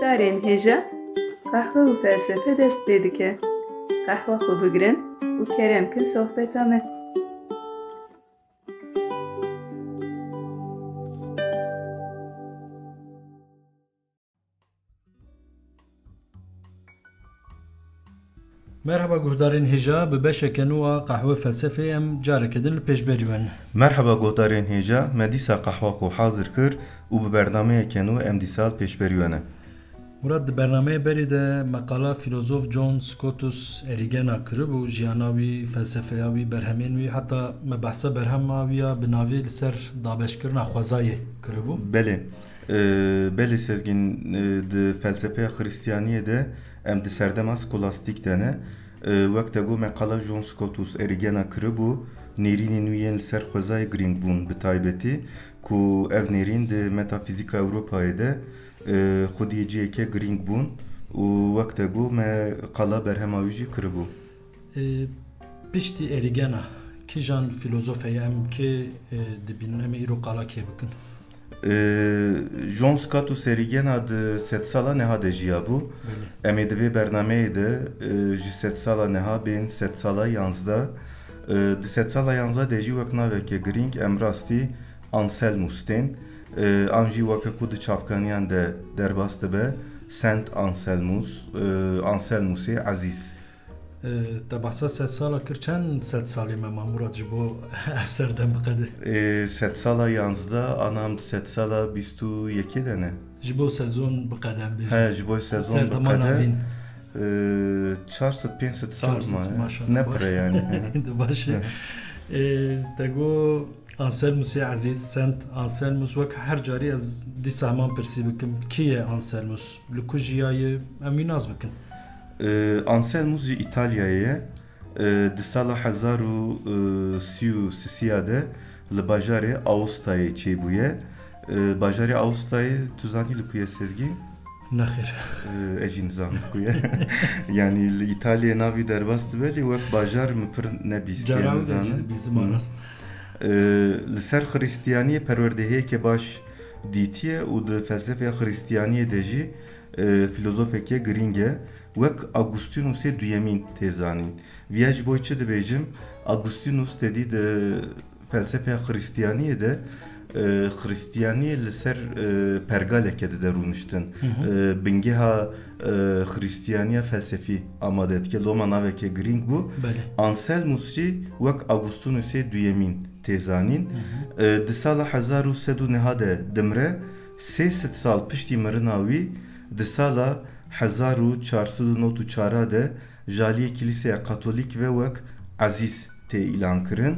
guhdarên hêja qehwe û felsefe dest pê dike. Qehwa xwe bigirin û kerem kin sohbeta me. Merhaba guhdarên hêja bi beşeke nû a qehwe felsefeyê em careke din li pêşberî we ne. Merhaba guhdarên hêja, me dîsa qehwa xwe hazir kir û bi bernameyeke nû em dîsal pêşberî we ne. Murat di bernameyê berî de meqala filozof John Scotus Erigena kiribû jiyana wî, felsefeya wî, berhemên wî, heta me behsa berhema wî ya bi navê li ser dabeşkirina xwezayê kiribû. Belê sezgîn di felsefeya Xristiyaniyê de em di serdema skolastik de ne. Wek te got meqala John Scotus Erigena kiribû nêrînên wî yên li ser xwezayê girîng bûn bi taybetî ku ev nêrîn di metafîzîka Ewropayê de xwediyeciyeke girîng bûn û wek te got me qala berhema wî jî kiribû. Piştî Erigena kîjan filozofeye em kê dibînin em ê îro qala kê bikin? John Scotus Erigena di sed sala neha de jiya bû. Em ê di vê bernameyê de ji sed sala neha bên sed sala 11 di sed sala 11 de jî wek naveke girîng em rastî Anselmus tên. An jî weke ku di çavkaniyan de derbas dibe Saint Anselmus, Anselmusê Ezîz. Te behsa sed sala kir, çend sed salê me Murat ji bo ev serdem biqede? Sed sala 11 anam di sed sala 21 de ne. Ji bo sezon biqedem bêjim. He, ji bo sezon biqede 400-500 sal ne pire yani. Başı. Te got Anselmusê Ezîz, Saint Anselmus wek her carî ez dîsa heman pirsî bikim kî ye Anselmus? Li ku jiyayê em wî naz bikin? Anselmus ji İtalyayê ye. Di sala 1333 de li bajarê Aostayê çêbûye. Bajarê Aostayê tu zanî li ku ye Sezgîn? Nexêr. Ez jî nizanim ku ye. Yani li İtalyayê navî derbas dibe lê wek bajar min pir nebîstiye nizanim. Bizim arast. Li ser Xristiyaniyê perwerdehiyeke baş dîtiye û di felsefeya Xristiyaniyê de jî filozofeke girîng e. Wek Augustinusê duyemîn tê zanîn. Viya ji bo çi dibêjim? Augustinus dedî di felsefeya Xristiyaniyê de Xristiyaniyê li ser pergaleke dide rûniştin. Bingeha Xristiyaniya felsefî amade dike loma naveke girîng bû. Anselmus jî wek Augustinusê duyemîn tê zanîn. Di sala 1309 de dimre 300 sal piştî mirina wî di sala 1494 de jaliyê Kilîseya Katolik ve wek Ezîz tê îlan kirin.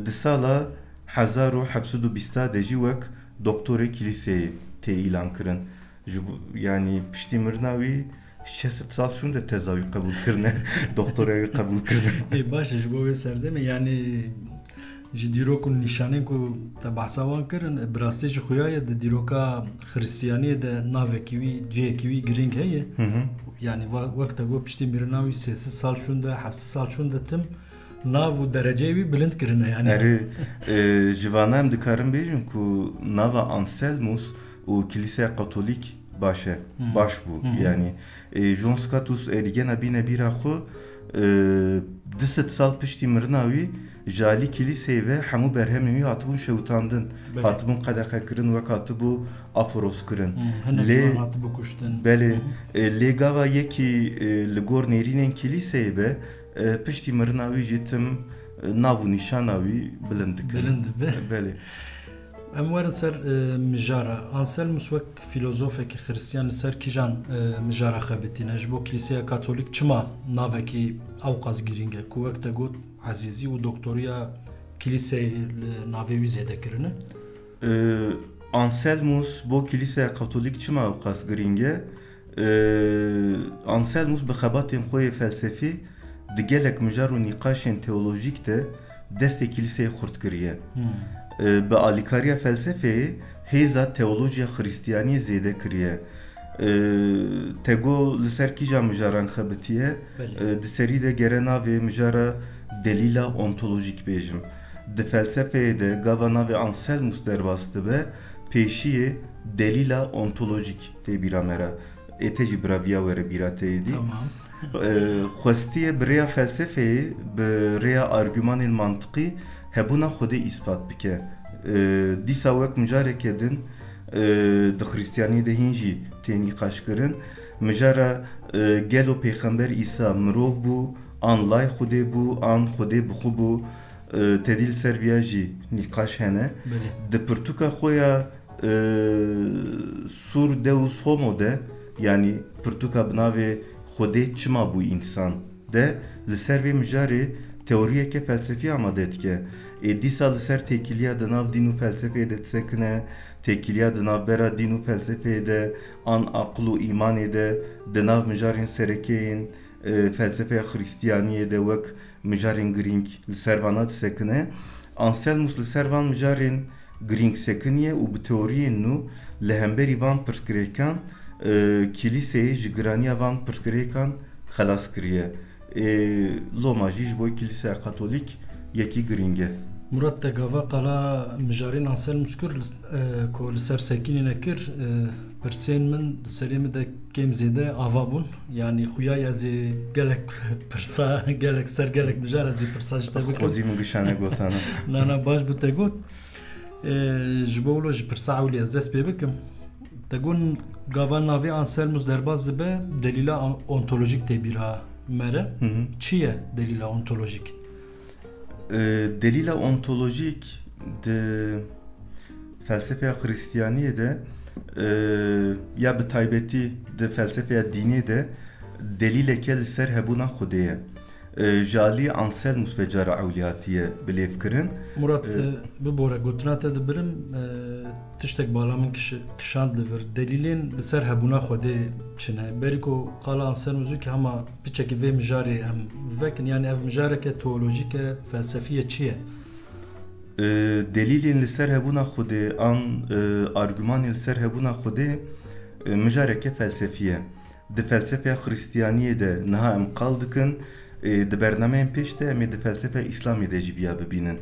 Di sala 1720 de jî wek doktorê Kilîseyê tê îlan kirin. Yani piştî mirina wî 600 sal şûn de teza wî qebûl kirine. Doktora wî qebûl kirine. Baş ji bo wê serdemê yani ji dîrokên nîşanên ku te behsa wan kirin bi rastî ji xuya di dîroka Xristiyaniyê de navekî wî cihekî wî girîng heye. Yani wek te got piştî mirina wî 300 sal şûn de 700 sal şûn de tim nav û dereceyê wî bilind kirine yani. Erê ji vana em dikarin bêjin ku nava Anselmus û Kilîseya Katolik baş e. Baş bû. Yani John Scotus Erigena bîne bîra xwe 200 sal piştî mirina wî jalî Kilîseyê ve hemû berhemên wî hatibûn şewitandin. Hatibûn qedexe kirin wek hatibû aforos kirin. Lê hatibû kuştin. Belê lê gava yekî li gor nêrînên Kilîseyê be piştî mirina wî jî tim nav û nîşana wî bilind dikin. Bilind dibe. Belê. Em werin ser mijara. Anselmus wek filozofekî Xristiyan li ser kîjan mijara xebitîne? Ji bo Kilîseya Katolik çima navekî Awqas girîng e ku wek te got Ezîzî û doktoriya Kilîseyê li navê wî zêde kirine? Anselmus bo Kilîseya Katolik çima Awqas girîng e? Anselmus bi xebatên xwe yê felsefî di gelek mijar û nîqaşên teolojîk de destê Kilîseyê xurt kiriye. Bi alîkariya felsefeyê hêza teolojiya Xristiyaniyê zêde kiriye. Te got li ser kîjan mijaran xebitiye? Di serî de gere navê mijara delîla ontolojîk bêjim. Di felsefeyê de gava navê Anselmus derbas dibe peşiye delila ontolojik te biramera eteci bravia vere birateydi. Tamam. Xwestiye birêya felsefeyê bi rêya argümanên mantiqî hebûna Xwedê îspat bike. Dîsa wek mijareke din di Xristiyaniyê de hîn jî tê nîqaş kirin. Mijara gelo Pêxember İsa mirov bû, an lay Xwedê bû, an Xwedê bi xwe bû. Tedî li ser viya jî nîqaş hene. Di pirtûka xwe ya Sur Deus Homo de, yani pirtûka bi navê Xwedê çima bû însan de li ser vê mijarê teoriyeke felsefî amade dike. Dîsa li ser têkiliya di nav dîn û felsefeyê de disekine, têkiliya di navbera dîn û felsefeyê de, an aql û îmanê de, di nav mijarên serekeyên felsefeya Xristiyaniyê de wek mijarên girîng li ser vana disekine. Anselmus li ser van mijarên girîng sekiniye û bi teoriyên nû li hemberî van pirsgirêkan kiliseyê ji giraniya van pirsgirêkan xelas kiriye. Loma jî ji bo Kiliseya Katolîk yekî girîng e. Murat te gava qala mijarên Anselmus kir ku li ser sekînê kir pirsên min serê min de kêm zêde ava bûn. Yani xuya ez ê gelek pirsa gelek ser gelek mijar ez ê pirsa ji te bikim. Xwezî min gişane gotana. Na baş bû te got. Ji bo wilo ji pirsa ewlî ez dest pê bikim. Te gon gava navê Anselmus derbas dibe delîla ontolojik tê bîra mere. Çi ye delîla ontolojik? Delîla ontolojik di felsefeya Xristiyaniyê de ya bi taybetî di felsefeya dînê de delîleke li ser hebûna Xwedê ye. Jalî Anselmus ve cara ewliyatiye bilêv kirin. Murat bibore gotina te dibirim tiştek bala min kişand divir. Delîlên li ser hebûna Xwedê çine? Berî ku qala Anselmusû ki hema piçekî vê mijarê em vekin, yani ev mijareke teolojik e felsefî ye çi ye? Delîlên li ser hebûna Xwedê an argümanên li ser hebûna Xwedê mijareke felsefî ye. Di felsefeya Xristiyaniyê de niha em qal dikin, di bernameyên pêş de em ê di felsefeya İslamê de jî viya bibînin.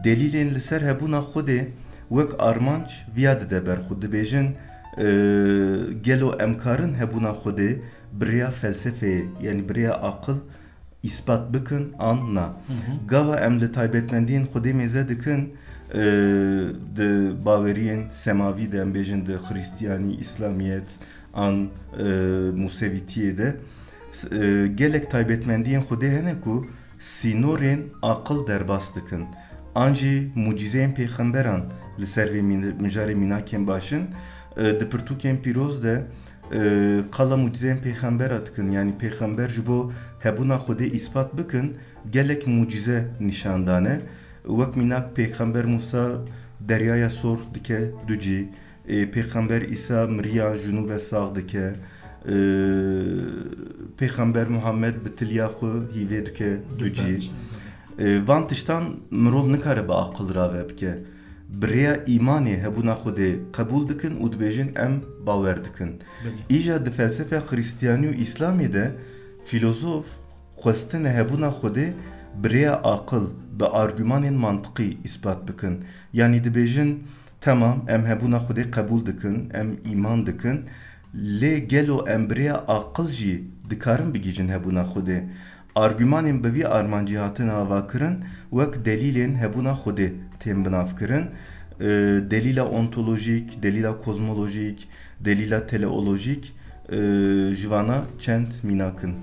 Delîlên li ser hebûna Xwedê wek armanc viya dide ber xwe. Dibêjin gelo em karin hebûna Xwedê bi rêya felsefeyê, yani bi rêya aqil îspat bikin an na. Gava em li taybetmendiyên Xwedê mêze dikin di baweriyên semavî de em bêjin di Xristiyanî, İslamiyet an Musevîtiyê de gelek taybetmendiyên Xwedê hene ku sînorên aqil derbas dikin. An jî mucizeyên pêxemberan li ser vê mijarê mînakên başin di pirtûkên pîroz de qala mucizeyên pêxembera dikin. Yani pêxember ji bo hebûna Xwedê îspat bikin gelek mucize nîşan dane. Wek mînak pêxember Musa deryaya sor dike du cî, pêxember İsa miriya jinû ve sağ dike, pêxember Muhammed bi tiliya xwe hîvê dike du cî. Van tiştan mirov nikare bi aqil rave bike. Bi rêya îmanê hebûna Xwedê qebûl dikin û dibêjin em bawer dikin. Îja di felsefeya Xristiyanî û İslamê de filozof xwestinê hebûna Xwedê bi rêya aqil bi argümanên mantiqî îspat bikin. Yani dibêjin tamam em hebûna Xwedê qebûl dikin, em îman dikin, lê gelo em bi rêya aqil jî dikarin bigîjin hebûna Xwedê. Argümanên bi vî armancî hatin ava kirin wek delîlên hebûna Xwedê tên binav kirin. Delîla ontolojik, delîla kozmolojik, delîla teleolojik ji vana çend mînakin.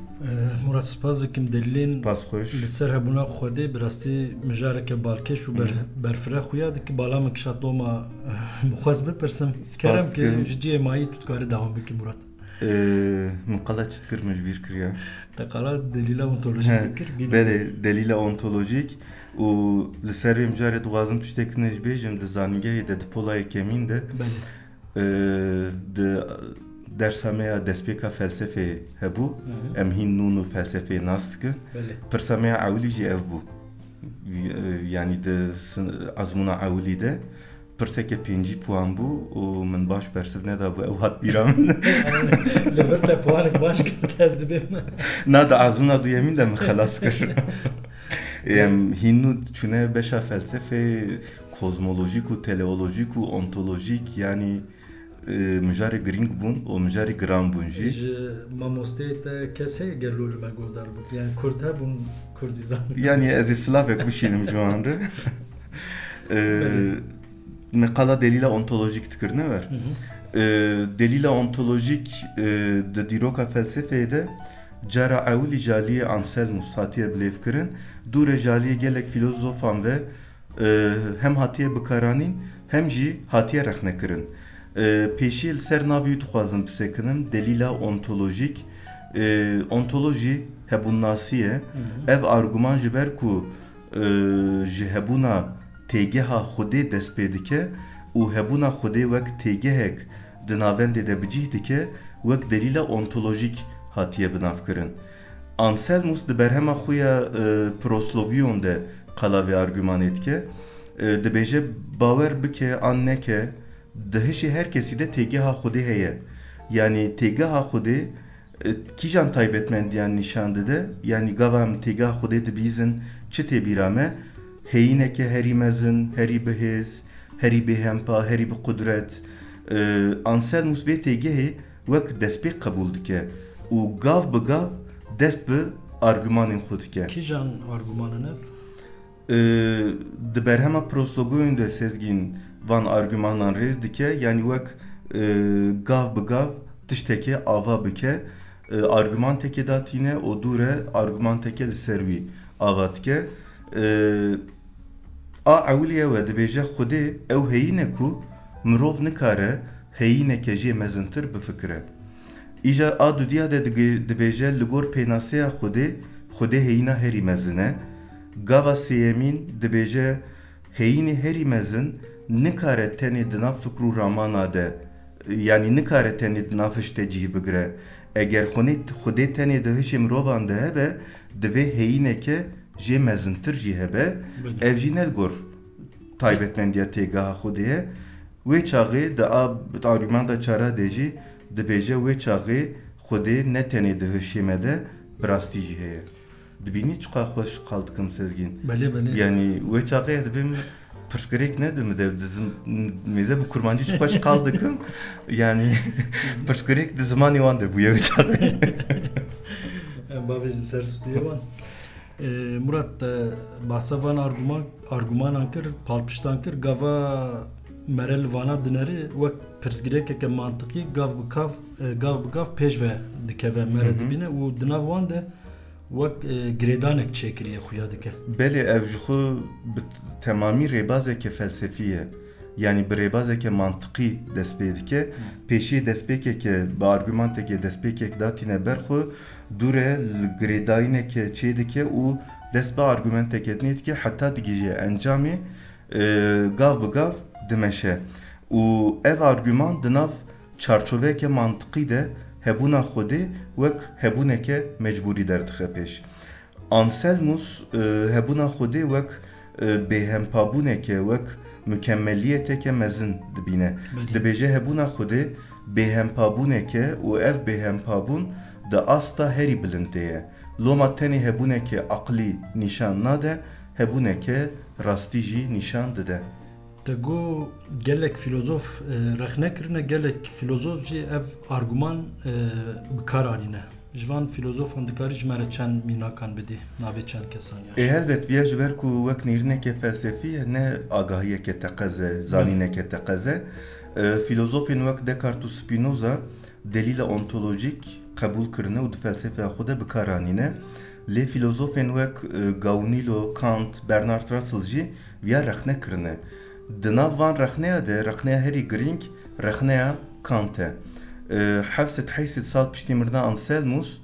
Murat spas dikim delîlên Spas xweş. li ser hebûna Xwedê bi rastî mijareke balkêş û berfireh xuya dike. Bala min kişa doma xwez bipirsim. Kerem ki ji ciyê mayî tu dikarî dewam bikî Murat. Min qala çi dikir mecbîr kiriya. Te qala delîla ontolojik dikir. Belê delîla ontolojik û li ser vê mijarê dixwazim tiştekî ji bêjim di zanîngehê de di polayê kemîn de di dersameya destpêka felsefeyê hebû, em hîn nûn û felsefeyê nas dikin. Pirsameya ewlî jî ev bû. Yani di azmûna ewlî de pirseke 5 puan bû û min baş bersiv nedabû ew hat bîra min. Li vir te puanek baş kir ez dibê min. Na di azmûna duyemîn de min xelas kir. Em hîn nû çûne beşa felsefeyê kozmolojik û teleolojik û ontolojik yani mijarê giring bûn û mijarê giran bûn jî. Ji mamosteyê te kes heye gel lû li me guhdar bû. Yani Kurd hebûn Kurdî zanin. Yani ez ê Slavek bişînim ciwan re. Meqala delîla ontolojik dikirine ver. Delîla ontolojik di dîroka felsefeyê de cara ewlî jaliyê Anselmus hatiye bilêvkirin. Dûre jaliyê gelek filozofan ve hem hatiye bikaranîn hem jî hatiye rexnekirin. Pêşî li ser navê wî dixwazim bisekinim delîla ontolojik. Ontoloji hebûnnasî ye. Ev argûman ji ber ku ji hebûna têgeha Xwedê dest pê dike û hebûna Xwedê wek têgehek di navendê de bicih dike wek delîla ontolojik hatiye binavkirin. Anselmus di berhema xwe ya proslogiyon de qala vê argûmanê dike. Dibêje bawer bike an neke di hişê her kesî de têgeha Xwedê heye. Yani têgeha Xwedê kîjan taybetmendiyan nîşan dide. Yani gava em têgeha Xwedê dibîzin çi tê bîra me? Heyîneke herî mezin, herî bihêz, herî bêhempa, herî bi qudret. Anselmus vê têgehê wek destpê qebûl dike û gav bi gav dest bi argûmanên xwe dike. Kîjan argûmanên ev? Di berhema proslogoyên de sezgîn van argûmanan rêz dike yani wek gav bi gav tiştekê ava bike argûmanteke datîne û dûre argûmanteke li ser wî ava dike. A ewliye we dibêje Xwedê ew heyîne ku mirov nikare heyîneke jê mezintir bifikire. Îja a dudiya de dibêje li gor pênaseya Xwedê heyîna herî mezin e. Gava sêyemîn dibêje heyînê herî mezin nikare tenê di nav fikr û ramana de yani nikare tenê di nav hiştê cih bigire. Eger Xwedê tenê di hişê mirovan de hebe divê heyîneke jê mezintir jî hebe. Ev jî ne li gor taybetmendiya têgeha Xwedê ye. Wê çaxê di argûmanta çara de jî dibêje wê çaxê Xwedê ne tenê di hişê me de bi rastî jî heye. Dibînî çiqa xweş qal dikim sezgîn. Belê. Yani wê çaxê dibim pirsgirêk nedim de dizim mêze bi kurmancî çi xweş qal dikim. Yani pirsgirêk di zimanê wan de bûye wê çaxê. Bavê ji ser stûyê wan. Murat bahsa van argûmanan kir, palpiştan kir, gava mere li vana dineri wek pirsgirêkeke mantiqî gav bi gav pêş ve dikeve mere dibîne û di nav wan de wek girêdanek çêkiriye xuya dike. Belê ev ji xwe bi temamî rêbazeke felsefî ye. Yani bi rêbazeke mantiqî dest pê dike. Pêşî destpêkeke bi argûmanteke destpêkek datîne ber xwe dûre li girêdayîneke çê dike û dest bi argûmenteke dinê dike heta digihîje encamê gav bi gav dimeşe. û ev argûman di nav çarçoveke mantiqî de hebûna Xwedê wek hebûneke mecbûrî derdixe pêş. Anselmus hebûna Xwedê wek bêhempabûneke wek mükemmelliyeteke mezin dibîne. Dibêje hebûna Xwedê bêhempabûneke û ev bêhempabûn di asta herî bilindê ye. Loma tenê hebûneke aqlî nîşan nade, hebûneke rastî jî nîşan dide. Te got gelek filozof rexnekirine, gelek filozof jî ev argûman bikaranîne. Ji van filozofan dikarî ji me re çend mînakan bidî, navê çend kesan ya. Helbet viya ji ber ku wek nêrîneke felsefî ye ne agahiyeke teqeze, zanîneke teqeze. Filozofên wek Descartes û Spinoza delîla ontolojik qebûl kirine û di felsefeya xwe de bikaranîne. Lê filozofên wek Gaunilo, Kant, Bernard Russell jî viya rexnekirine. Di nav van rexneya de rexneya herî girîng rexneya Kant e. 700 sal piştî mirina Anselmus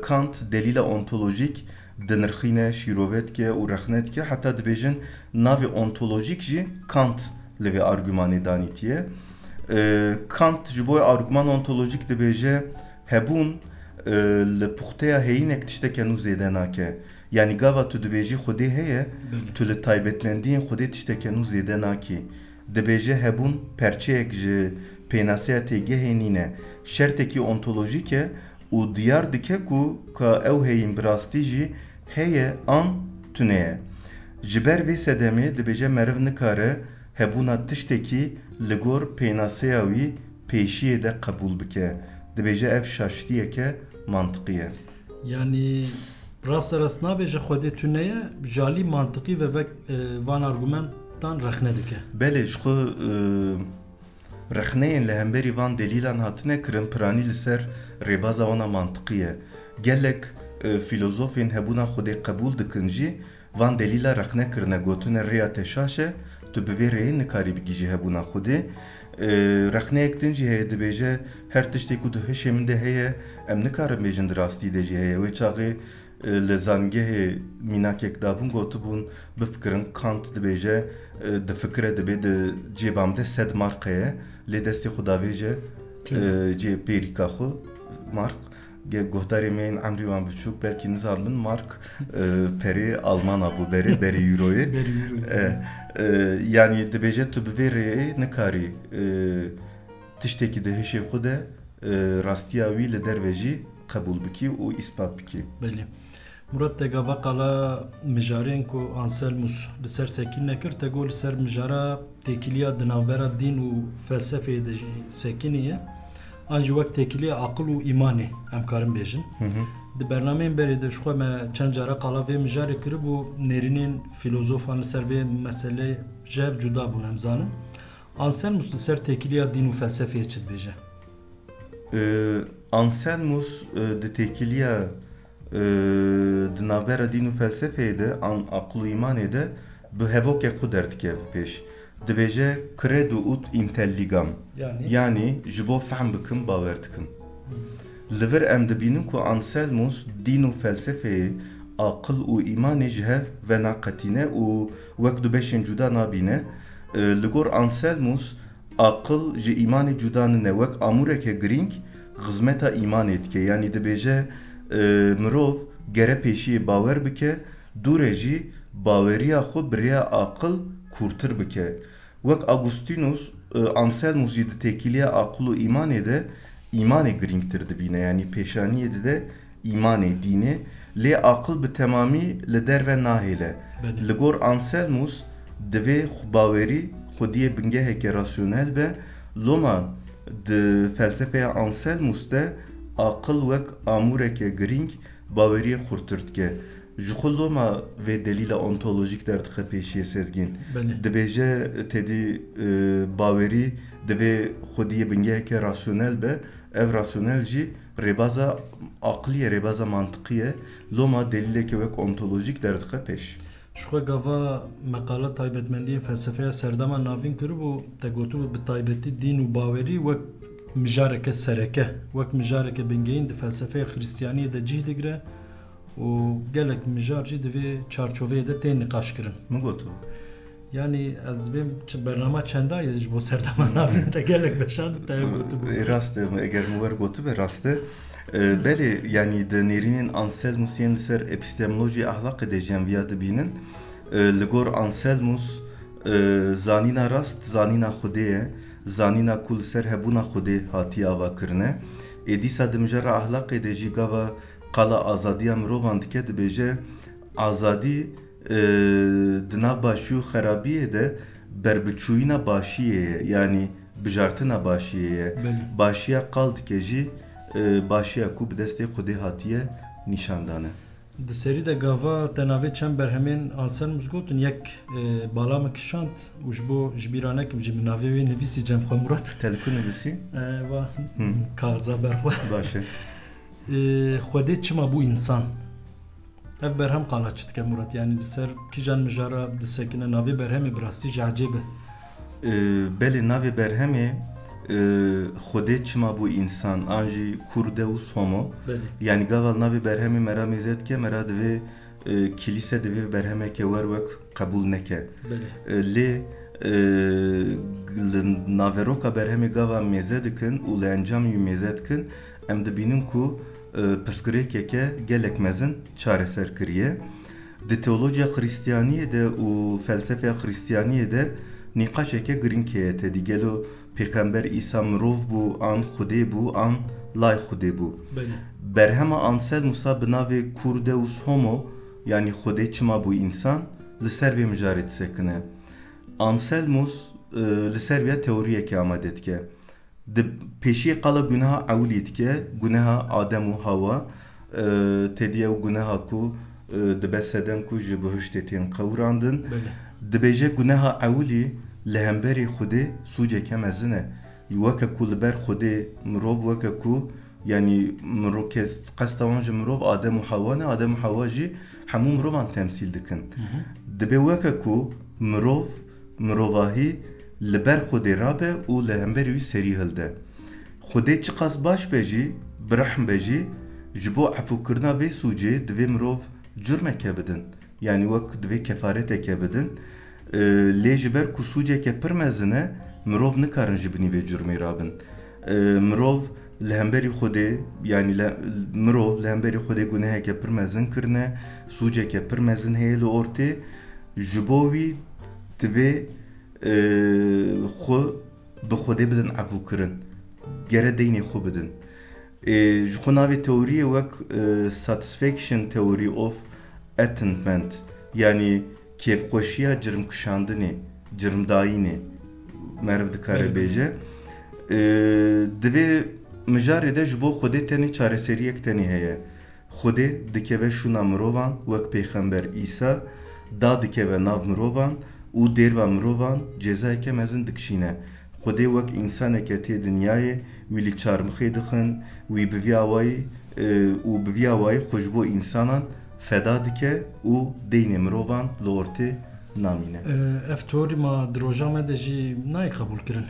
Kant delîla ontolojik dinirxîne, şîrovetke û rexne dike. Heta dibêjin navê ontolojik jî Kant li vê argûmanê danîtiye. Kant ji bo argûman ontolojik dibêje hebûn li puxteya heyînek tişteke nû zêde nake. Yani gava tu dibêjî Xwedê heye, tu li taybetmendiyên Xwedê tişteke nû zêde nakî. Dibêje hebûn perçeyek ji pênaseya têgehê nîne. Şertekî ontolojik e û diyar dike ku ka ew heyîn bi rastî jî heye an tune ye. ji ber vê sedemê dibêje meriv nikare hebûna tiştekî li gor pênaseya wî pêşiyê de qebûl bike. Dibêje ev şaştiyeke mantıqî ye. Yani rast nabêje Xwedê tuneye jalî mantıqî ve vek van argumentan rexne dike. Belê ji xwe rexneyên li hemberî van delîlan hatine kirin piranî li ser rêbaza wana mantıqî ye. Gelek filozofên hebûna Xwedê qebûl dikin jî van delîla rexne kirine gotine rêya te şaş e tu bi vê rêyê nikarî bigîjî hebûna Xwedê. Rexneyek din jî heye dibêje her tiştê ku di hişê min de heye em nikarin bêjin di rastî de jî heye. Wê çaxê li zangehê mînakek dabûn gotibûn bifikirin Kant dibêje di fikire dibe di cêba min de sed mark heye lê destê xwe davêje cê pêrîka xwe mark gohdarê me yên emrî wan biçûk belkî nizanibin mark perê Almana bû berê Euroyê. Yani dibêje tu bi vê rêyê nikarî tiştekî di hişê xwe de rastiya wî li derve jî qebûl bikî û îspat bikî. Belê. Murat te gava qala mijarên ku Anselmus li ser sekîn nekir te got li ser mijara têkiliya di navbera dîn û felsefeyê de jî sekînî ye. An jî wek têkiliya aqil û îmanê em karin bêjin. Di bernameyên berê de ji xwe me çend cara qala vê mijarê kiribû nêrînên filozofan li ser vê meselê jev cuda bûn em zanin. Anselmus li ser têkiliya dîn û felsefeyê çi dibêje? Anselmus di têkiliya di navbera dîn û felsefeyê de an aqil û îmanê de bi hevokek xwe derdike pêş. Dibêje credo ut intelligam. Yani ji bo fehm bikim bawer dikim. Li vir em dibînin ku Anselmus dîn û felsefeyê aqil û îmanê ji hev venaqetîne û wek du beşên cuda nabîne. Li gor Anselmus aqil ji îmanê cuda nine wek amûreke girîng xizmeta îmanê dike. Yani dibêje mirov gere pêşiyê bawer bike dûrê jî baweriya xwe bi rêya aqil kurtir bike. Wek Augustinus Anselmus jî di têkiliya aqil û îmanê de îmanê girîngtir dibîne. Yani pêşaniyê de îmanê dînê lê aqil bi temamî li derve nahêle. Li gor Anselmus divê bawerî xwediyê bingeheke rasyonel be. Loma di felsefeya Anselmus de aqil wek amûreke girîng baweriyê xurtir dike. Ji xwe loma vê delîla ontolojîk derdixwe pêşiye sezgîn. Dibêje tedî bawerî divê xwediyê bingeheke rasyonel be. Ev rasyonel jî rêbaza aqilî ye, rêbaza mantıqî ye. Loma delîleke wek ontolojîk derdixwe pêş. Ji xwe gava meqala taybetmendiyên felsefeya serdama navîn kiribû te gotibû bi taybetî dîn û bawerî wek mijareke sereke, wek mijareke bingehîn di felsefeya Xristiyaniyê de cih digire û gelek mijar jî divê çarçoveyê de tên nîqaş kirin. Min gotu. Yani ez dibêm bernama çenda ye ji bo serdama navîn te gelek beşand te gotibû. Rast e eger min wer gotibe rast e. Belê yani di nêrînên Anselmus yên li ser epistemolojî ahlaqê de jî viya dibînin. Li gor Anselmus zanîna rast zanîna Xwedê ye. Zanîna ku li ser hebûna Xwedê hatiye avakirine. Dîsa di mijara ahlaqê de jî gava qala azadiya mirovan dike dibêje azadî di nav başî û xerabiyê de berbiçûyîna başiyê ye. Yani bijartina başiyê ye. Başiya qal dike jî başiya ku bi destê Xwedê hatiye nîşandane. Di serî de gava te navê çend berhemên Anselmus gotin yek bala me kişand û ji bo ji bîra nekim jî min navê wê nivîsî cem xwe Murat. Telkû nivîsî? Kaxa berxwe. Baş e. Xwedê çima bû însan? Ev berhem qala çi dike Murat? Yani li ser kîjan mijara disekine navê berhemê bi rastî jî ecêb e. Belê navê berhemê Xwedê çima bû însan an jî kur deus homo. Yani gaval navê berhemê mera mêze dike mera divê kilîse divê berhemeke wer wek qebûl neke. Lê li naveroka berhemê gava mêze dikin û li encamê wî mêze dikin em dibînin ku pirsgirêkeke gelek mezin çareser kiriye. Di teolojiya Xristiyaniyê de û felsefeya Xristiyaniyê de nîqaşeke girîng heye tedî gelo Pêxember İsa mirov bû an Xwedê bû an lay Xwedê bû. Berhema Anselmusa bi navê kur deus homo yani Xwedê çima bû însan li ser vê mijarê disekine. Anselmus li ser vê teoriyekê amade dike. Di pêşî qala guneha ewlî dike, guneha Adem û Hawa, têdiye û guneha ku dibe sedem ku ji bihiştê tên qewrandin. Dibêje guneha ewlî li hemberî Xwedê sûceke mezin e. Weke ku li ber Xwedê mirov weke ku yani mirov qesta wan ji mirov Adem û Hawa ne, Adem û Hawa jî hemû mirovan temsîl dikin. Dibe weke ku mirovahî li ber Xwedê rabe û li hemberî wî serî hilde. Xwedê çi qas baş be jî, bi rehm be jî, ji bo efûkirina vê sûcê divê mirov cürmeke bidin. Yani wek divê kefareteke bidin. Lê ji ber ku sûceke pir mezin e, mirov nikarin ji binî vê cürmê rabin. Mirov li hemberî Xwedê yani mirov li hemberî Xwedê guneheke pir mezin kirine, sûceke pir mezin heye li ortê, ji bo wî divê xwe bi Xwedê bidin evûkirin. Gere deynê xwe bidin. Ji xwe navê teoriyê wek satisfaction theory of attainment yani kêfxweşiya cirmkişandinê, cirmdayînê meriv dikare bêje. Divê mijarê de ji bo Xwedê tenê çareseriyek tenê heye. Xwedê dikeve şûna mirovan wek pêxember İsa da dikeve nav mirovan û dêrva mirovan cezayeke mezin dikişîne. Xwedê wek însaneke tê dinyayê wî li çarmixê dixin, wî bi vî awayî û bi vî awayî xwe ji bo însanan feda dike û deynê mirovan li ortê namîne. Ev teorî ma di roja me de jî nayê qebûl kirin.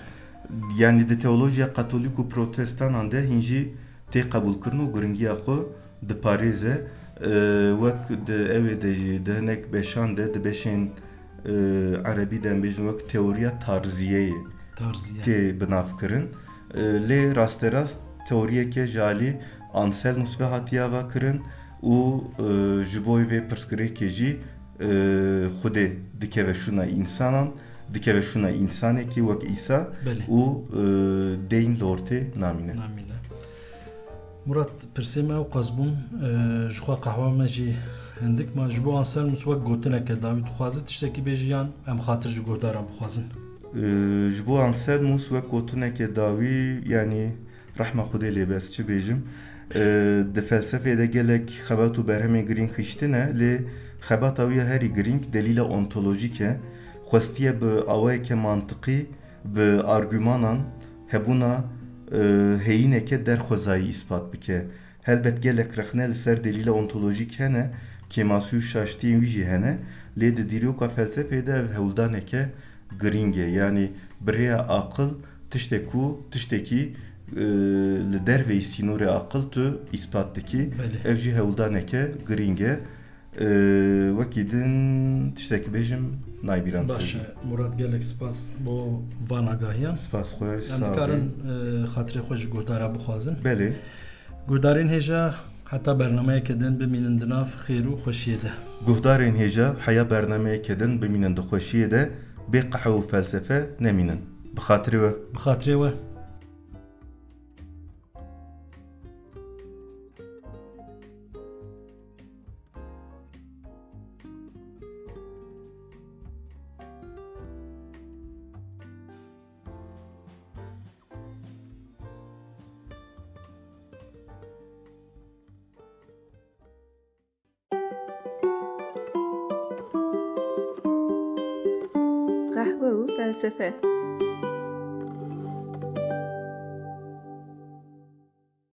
Yani di teolojiya Katolik û Protestanan de hîn jî tê qebûlkirin û giringiya xwe diparêze. Wek di evê de jî di hinek beşan de di beşên Erebî de em bêjin wek teoriya tarziyeyê tê binavkirin. Lê rasterast teoriyeke ji alî Anselmus ve hatiya ve kirin û ji bo vê pirsgirêkê jî Xwedê dikeve şûna însanan, dikeve şûna însanekî wek İsa û deyn li ortê namîne. Murat pirsê me ew qas bûn ji xwe qehwa me jî hindik ma ji bo Anselmus wek gotineke dawî dixwaze tiştekî bêjiyan em xatir ji guhdaran bixwazin. Ji bo Anselmus wek gotineke dawî yani rehma Xwedê lê bes çi bêjim. Di felsefê de gelek xebat û berhemê girîng xiştine lê xebata wî herî girîng delîla ontolojîk e. Xwestiye bi awayeke mantiqî bi argümanan hebûna heyîneke derxwezayî îspat bike. Helbet gelek rexne li ser delîla ontolojîk hene, kêmasî û şaştiyên wî jî hene, lê di dîroka felsefê de ev hewldaneke girîng e. Yani birêya aqil tiştekî li derveyî sînorê aqil tu îspat dikî. Ev jî hewldaneke girîng e. Wekî din tiştekî bêjim naybîran. Baş Murat gelek spas bo van agahiyan. Spas xwe. Em dikarin xatirê xwe ji guhdara bixwazin. Belê. Guhdarên hêja heta bernameyeke din bimînin di nav xêr û xweşiyê de. Guhdarên hêja heya bernameyeke din bimînin di xweşiyê de bê qehe û felsefe nemînin. Bi xatirê we. Bi xatirê we. Kahve û felsefe.